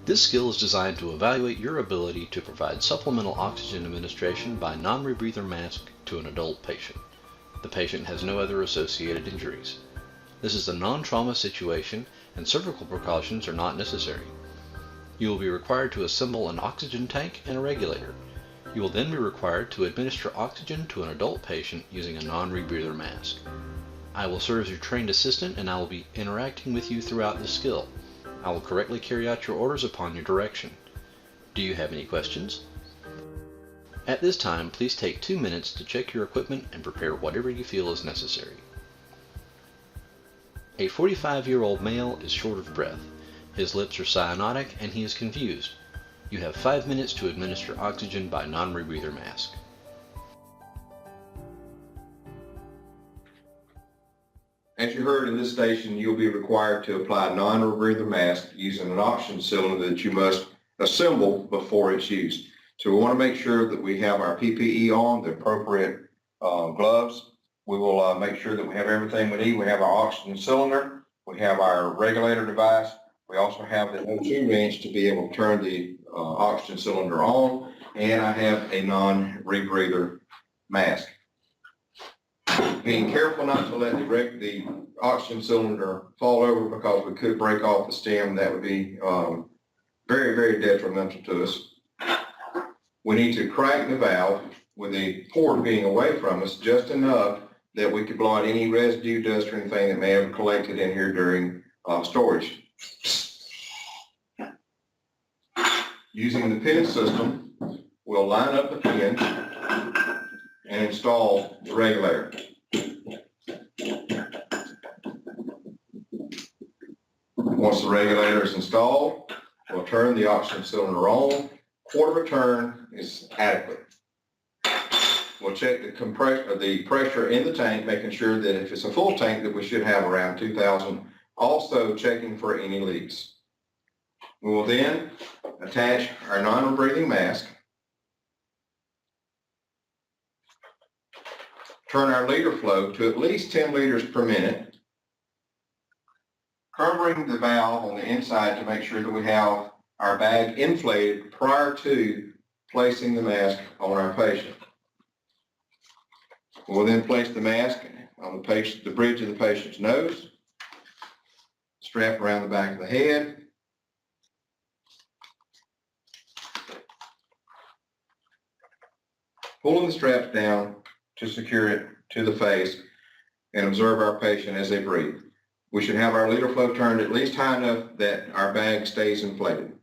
This skill is designed to evaluate your ability to provide supplemental oxygen administration by non-rebreather mask to an adult patient. The patient has no other associated injuries. This is a non-trauma situation and surgical precautions are not necessary. You will be required to assemble an oxygen tank and a regulator. You will then be required to administer oxygen to an adult patient using a non-rebreather mask. I will serve as your trained assistant and I will be interacting with you throughout the skill. I will correctly carry out your orders upon your direction. Do you have any questions? At this time, please take 2 minutes to check your equipment and prepare whatever you feel is necessary. A 45-year-old male is short of breath. His lips are cyanotic and he is confused. You have 5 minutes to administer oxygen by non-rebreather mask. As you heard in this station, you'll be required to apply a non-rebreather mask using an oxygen cylinder that you must assemble before it's used. So we want to make sure that we have our PPE on, the appropriate gloves. We will make sure that we have everything we need. We have our oxygen cylinder. We have our regulator device. We also have the O2 wrench to be able to turn the oxygen cylinder on. And I have a non-rebreather mask. Being careful not to let the oxygen cylinder fall over because we could break off the stem. That would be very, very detrimental to us. We need to crack the valve with the port being away from us just enough that we could blow out any residue, dust, or anything that may have collected in here during storage. Using the pin system, we'll line up the pin and install the regulator. Once the regulator is installed, we'll turn the oxygen cylinder on. Quarter of a turn is adequate. We'll check the pressure in the tank, making sure that if it's a full tank that we should have around 2,000. Also checking for any leaks. We will then attach our non-rebreathing mask. Turn our liter flow to at least 10 liters per minute, covering the valve on the inside to make sure that we have our bag inflated prior to placing the mask on our patient. We'll then place the mask on the bridge of the patient's nose, strap around the back of the head, pulling the straps down to secure it to the face and observe our patient as they breathe. We should have our liter flow turned at least high enough that our bag stays inflated.